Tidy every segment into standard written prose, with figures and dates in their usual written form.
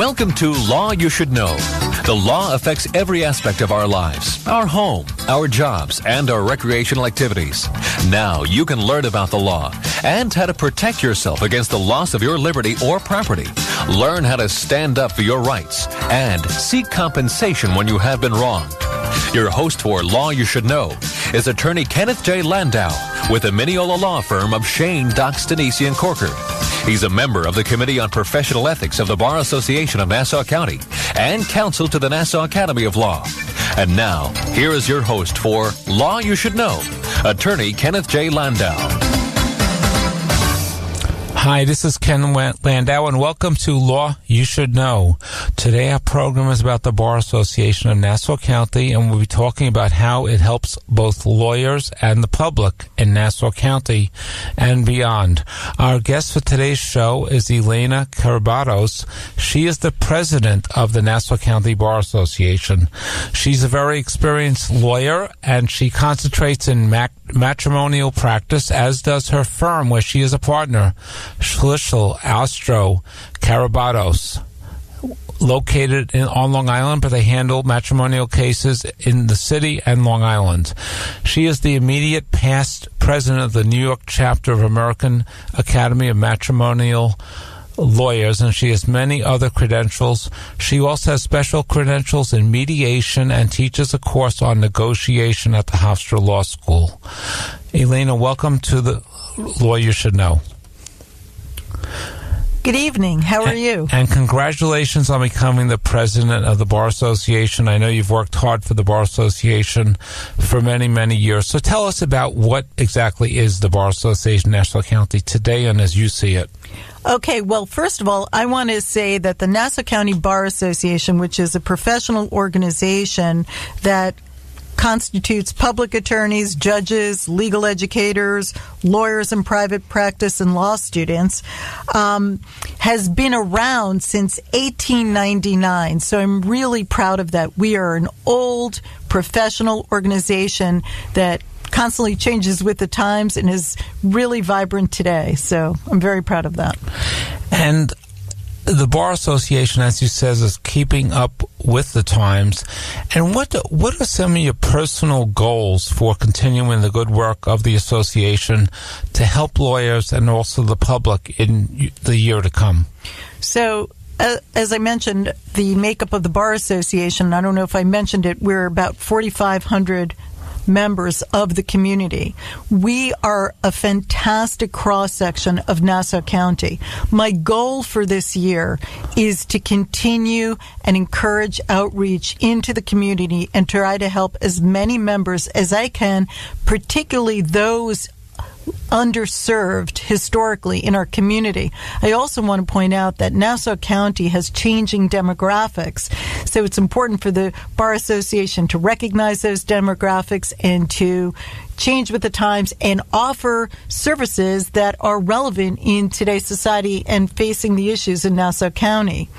Welcome to Law You Should Know. The law affects every aspect of our lives, our home, our jobs, and our recreational activities. Now you can learn about the law and how to protect yourself against the loss of your liberty or property. Learn how to stand up for your rights and seek compensation when you have been wronged. Your host for Law You Should Know is attorney Kenneth J. Landau with the Mineola Law Firm of Shane, Dox, Denisi, and Corker. He's a member of the Committee on Professional Ethics of the Bar Association of Nassau County and counsel to the Nassau Academy of Law. And now, here is your host for Law You Should Know, attorney Kenneth J. Landau. Hi, this is Ken Landau, and welcome to Law You Should Know. Today our program is about the Bar Association of Nassau County, and we'll be talking about how it helps both lawyers and the public in Nassau County and beyond. Our guest for today's show is Elena Karabatos. She is the president of the Nassau County Bar Association. She's a very experienced lawyer, and she concentrates in matrimonial practice, as does her firm, where she is a partner, Schlichtel, Astro, Karabatos, located on Long Island, but they handle matrimonial cases in the city and Long Island. She is the immediate past president of the New York chapter of American Academy of Matrimonial Lawyers, and she has many other credentials. She also has special credentials in mediation and teaches a course on negotiation at the Hofstra Law School. Elena, welcome to the Law You Should Know. Good evening. How are you? And congratulations on becoming the president of the Bar Association. I know you've worked hard for the Bar Association for many, many years. So tell us about what exactly is the Bar Association Nassau County today and as you see it. Okay, well, first of all, I want to say that the Nassau County Bar Association, which is a professional organization that constitutes public attorneys, judges, legal educators, lawyers in private practice, and law students, has been around since 1899. So I'm really proud of that. We are an old professional organization that constantly changes with the times and is really vibrant today. So I'm very proud of that. And the Bar Association, as you said, is keeping up with the times. And what are some of your personal goals for continuing the good work of the association to help lawyers and also the public in the year to come? So, as I mentioned, the makeup of the Bar Association, I don't know if I mentioned it, we're about 4,500 members of the community. We are a fantastic cross-section of Nassau County. My goal for this year is to continue and encourage outreach into the community and try to help as many members as I can, particularly those underserved historically in our community. I also want to point out that Nassau County has changing demographics, so it's important for the Bar Association to recognize those demographics and to change with the times and offer services that are relevant in today's society and facing the issues in Nassau County.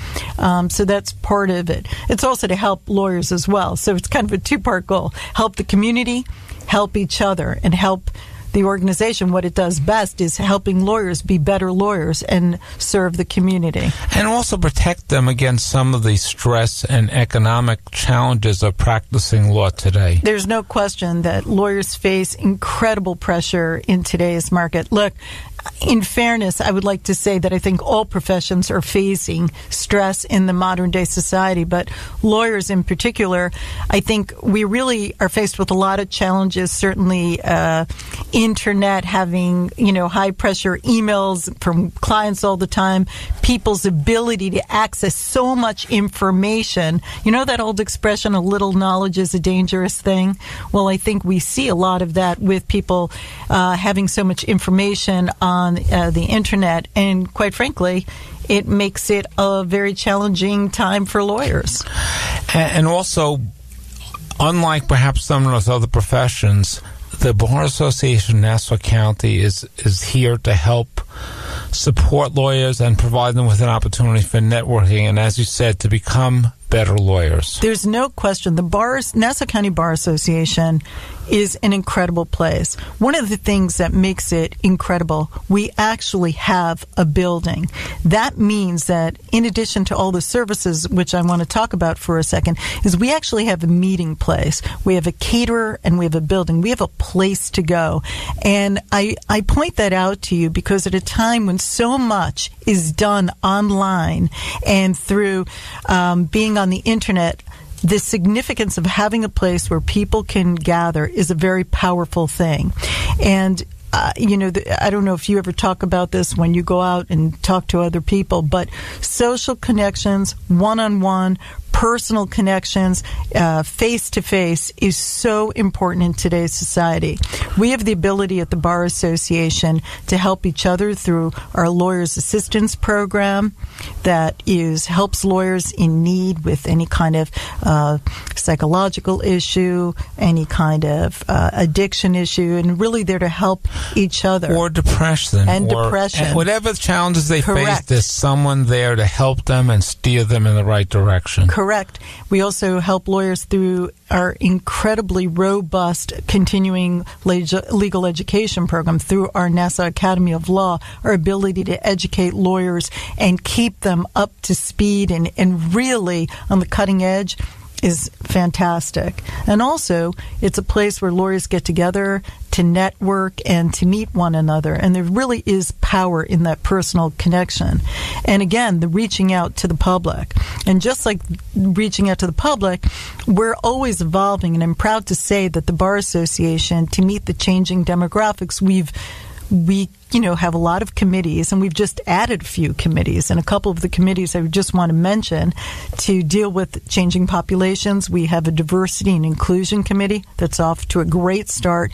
So that's part of it. It's also to help lawyers as well. So it's kind of a two-part goal. Help the community, help each other, and help the organization. What it does best is helping lawyers be better lawyers and serve the community. And also protect them against some of the stress and economic challenges of practicing law today. There's no question that lawyers face incredible pressure in today's market. Look, in fairness, I would like to say that I think all professions are facing stress in the modern day society, but lawyers in particular, I think we really are faced with a lot of challenges. Certainly, internet, having, high pressure emails from clients all the time, people's ability to access so much information. You know that old expression, a little knowledge is a dangerous thing? Well, I think we see a lot of that with people having so much information on the internet, and quite frankly, it makes it a very challenging time for lawyers. And also, unlike perhaps some of those other professions, the Bar Association Nassau County is here to help support lawyers and provide them with an opportunity for networking, and as you said, to become better lawyers. There's no question. The Nassau County Bar Association is an incredible place. One of the things that makes it incredible, we actually have a building. That means that in addition to all the services, which I want to talk about for a second, is we actually have a meeting place. We have a caterer and we have a building. We have a place to go. And I point that out to you because at a time when so much is done online and through being on the internet, the significance of having a place where people can gather is a very powerful thing. And I don't know if you ever talk about this when you go out and talk to other people, but social connections, one-on-one, personal connections, face-to-face is so important in today's society. We have the ability at the Bar Association to help each other through our Lawyers Assistance Program that helps lawyers in need with any kind of psychological issue, any kind of addiction issue, and really there to help each other. Or depression. And whatever challenges they Correct. face, there's someone there to help them and steer them in the right direction. Correct. We also help lawyers through our incredibly robust continuing legal education program through our Nassau Academy of Law, our ability to educate lawyers and keep them up to speed and really on the cutting edge is fantastic. And also, it's a place where lawyers get together to network and to meet one another. And there really is power in that personal connection. And again, the reaching out to the public. And just like reaching out to the public, we're always evolving. And I'm proud to say that the Bar Association, to meet the changing demographics, we have a lot of committees, and we've just added a few committees. And a couple of the committees I just want to mention to deal with changing populations. We have a diversity and inclusion committee that's off to a great start.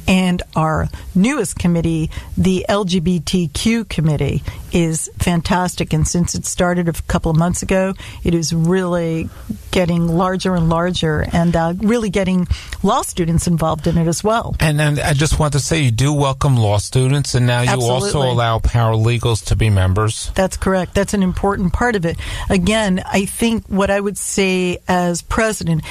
And our newest committee, the LGBTQ committee, is fantastic. And since it started a couple of months ago, it is really getting larger and larger and really getting law students involved in it as well. And I just want to say you do welcome law students, and now you Absolutely. also allow paralegals to be members. That's correct. That's an important part of it. Again, I think what I would say as president,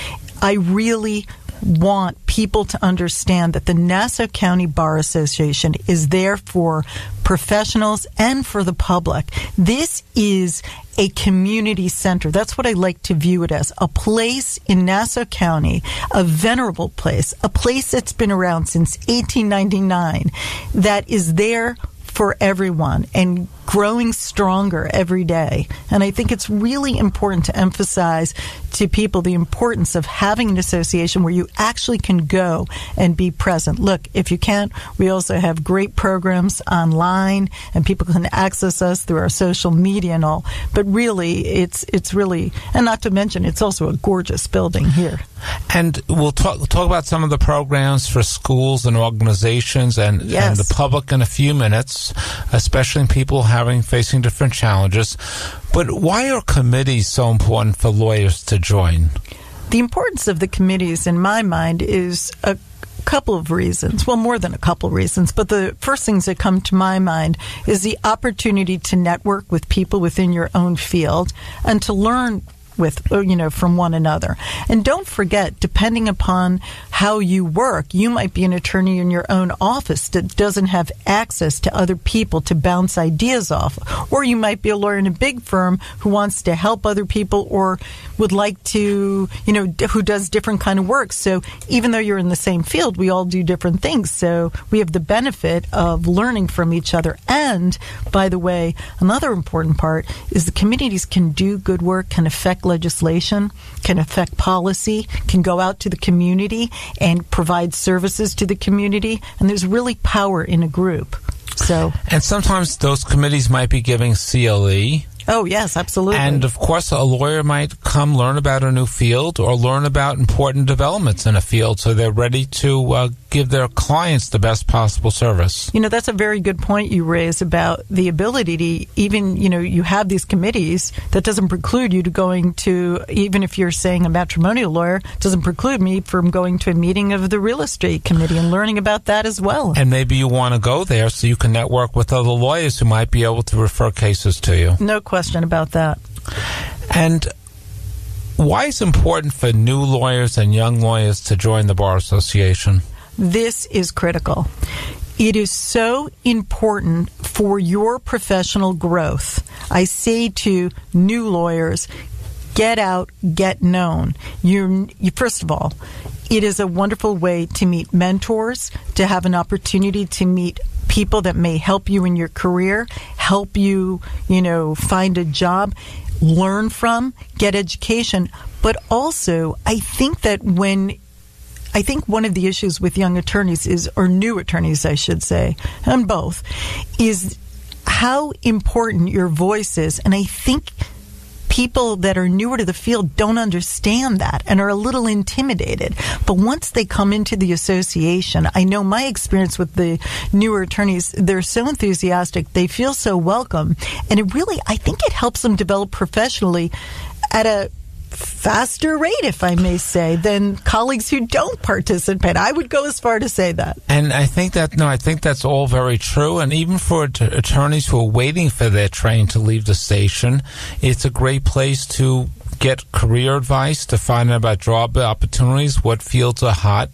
I really want people to understand that the Nassau County Bar Association is there for professionals and for the public. This is a community center. That's what I like to view it as. A place in Nassau County, a venerable place, a place that's been around since 1899, that is there for everyone and growing stronger every day. And I think it's really important to emphasize to people the importance of having an association where you actually can go and be present. Look, if you can't, we also have great programs online, and people can access us through our social media and all. But really, it's really, and not to mention, it's also a gorgeous building here. And we'll talk about some of the programs for schools and organizations and the public in a few minutes, especially people facing different challenges. But why are committees so important for lawyers to join? The importance of the committees, in my mind, is a couple of reasons. Well, more than a couple of reasons. But the first things that come to my mind is the opportunity to network with people within your own field and to learn from one another. And don't forget, depending upon how you work, you might be an attorney in your own office that doesn't have access to other people to bounce ideas off. Or you might be a lawyer in a big firm who wants to help other people or would like to, who does different kind of work. So even though you're in the same field, we all do different things. So we have the benefit of learning from each other. And, by the way, another important part is the communities can do good work, can affect legislation, can affect policy, can go out to the community and provide services to the community, and there's really power in a group. And sometimes those committees might be giving CLE. Oh, yes, absolutely. And, of course, a lawyer might come learn about a new field or learn about important developments in a field so they're ready to give their clients the best possible service. That's a very good point you raise about the ability to even, you have these committees. That doesn't preclude you to going to, even if you're saying a matrimonial lawyer, doesn't preclude me from going to a meeting of the real estate committee and learning about that as well. And maybe you want to go there so you can network with other lawyers who might be able to refer cases to you. No question about that. And Why is it important for new lawyers and young lawyers to join the Bar Association? This is critical. It is so important for your professional growth. I say to new lawyers, get out, get known. You first of all, it is a wonderful way to meet mentors, to have an opportunity to meet people that may help you in your career, help you, find a job, learn from, get education. But also, I think one of the issues with young attorneys or new attorneys, I should say, and both, is how important your voice is. And I think people that are newer to the field don't understand that and are a little intimidated. But once they come into the association, I know my experience with the newer attorneys, they're so enthusiastic, they feel so welcome, and I think it helps them develop professionally at a faster rate, if I may say, than colleagues who don't participate. I would go as far to say that. And I think that's all very true. And even for attorneys who are waiting for their train to leave the station, it's a great place to get career advice, to find out about job opportunities, what fields are hot,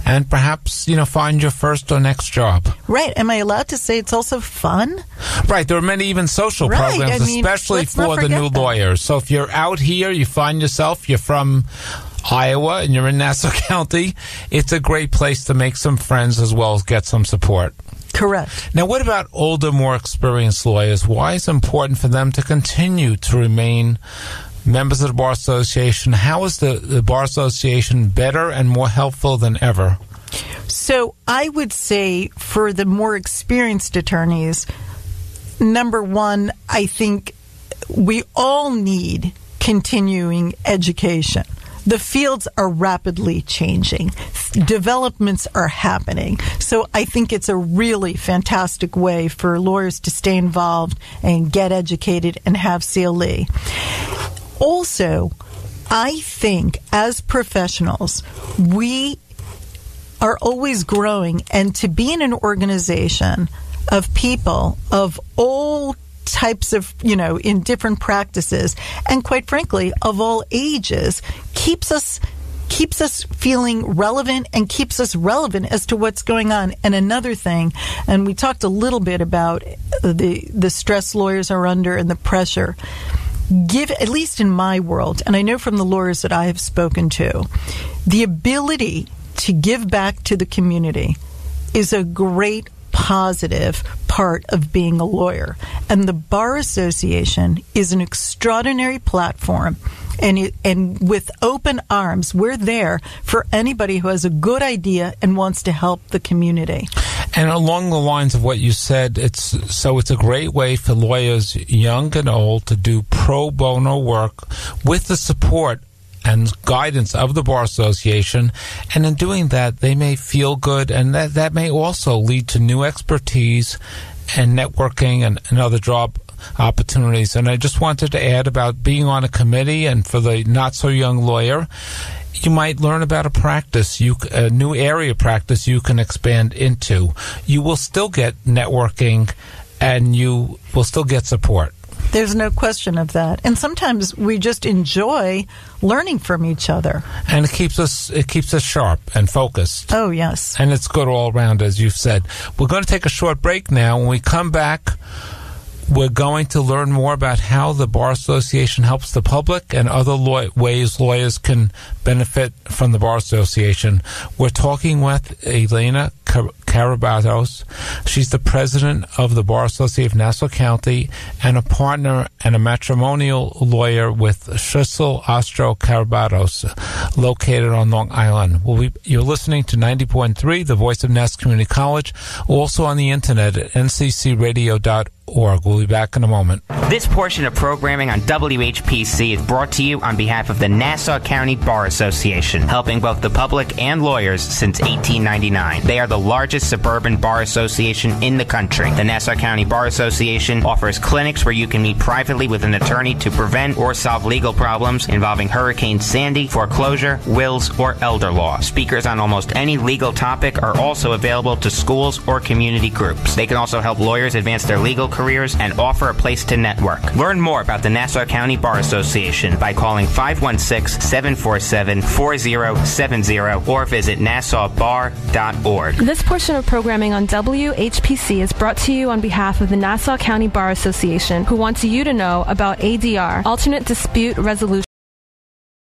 and perhaps, find your first or next job. Right. Am I allowed to say it's also fun? Right. There are many even social programs, especially for the new lawyers. So if you're out here, you find yourself, you're from Iowa and you're in Nassau County, it's a great place to make some friends as well as get some support. Correct. Now, what about older, more experienced lawyers? Why is it important for them to continue to remain members of the Bar Association? How is the Bar Association better and more helpful than ever? So I would say for the more experienced attorneys, number one, I think we all need continuing education. The fields are rapidly changing. Developments are happening. So I think it's a really fantastic way for lawyers to stay involved and get educated and have CLE. Also, I think as professionals, we are always growing, and to be in an organization of people of all types of, in different practices, and quite frankly, of all ages, keeps us feeling relevant and keeps us relevant as to what's going on. And another thing, and we talked a little bit about the stress lawyers are under and the pressure. At least in my world, and I know from the lawyers that I have spoken to, the ability to give back to the community is a great positive part of being a lawyer. And the Bar Association is an extraordinary platform. And with open arms, we're there for anybody who has a good idea and wants to help the community. And along the lines of what you said, it's a great way for lawyers, young and old, to do pro bono work with the support and guidance of the Bar Association. And in doing that, they may feel good, and that may also lead to new expertise and networking and other job opportunities. And I just wanted to add about being on a committee, and for the not-so-young lawyer, you might learn about a new area of practice you can expand into. You will still get networking, and you will still get support. There's no question of that. And sometimes we just enjoy learning from each other. And it keeps us sharp and focused. Oh, yes. And it's good all around, as you've said. We're going to take a short break now. When we come back, we're going to learn more about how the Bar Association helps the public and other ways lawyers can benefit from the Bar Association. We're talking with Elena Karabatos. She's the president of the Bar Association of Nassau County and a partner and a matrimonial lawyer with Schissel Ostro Karabatos, located on Long Island. You're listening to 90.3, the voice of Nassau Community College, also on the internet at nccradio.org. We'll be back in a moment. This portion of programming on WHPC is brought to you on behalf of the Nassau County Bar Association, helping both the public and lawyers since 1899. They are the largest suburban bar association in the country. The Nassau County Bar Association offers clinics where you can meet privately with an attorney to prevent or solve legal problems involving Hurricane Sandy, foreclosure, foreclosure, wills, or elder law. Speakers on almost any legal topic are also available to schools or community groups. They can also help lawyers advance their legal careers and offer a place to network. Learn more about the Nassau County Bar Association by calling 516-747-4070 or visit nassaubar.org. This portion of programming on WHPC is brought to you on behalf of the Nassau County Bar Association, who wants you to know about ADR, Alternate Dispute Resolution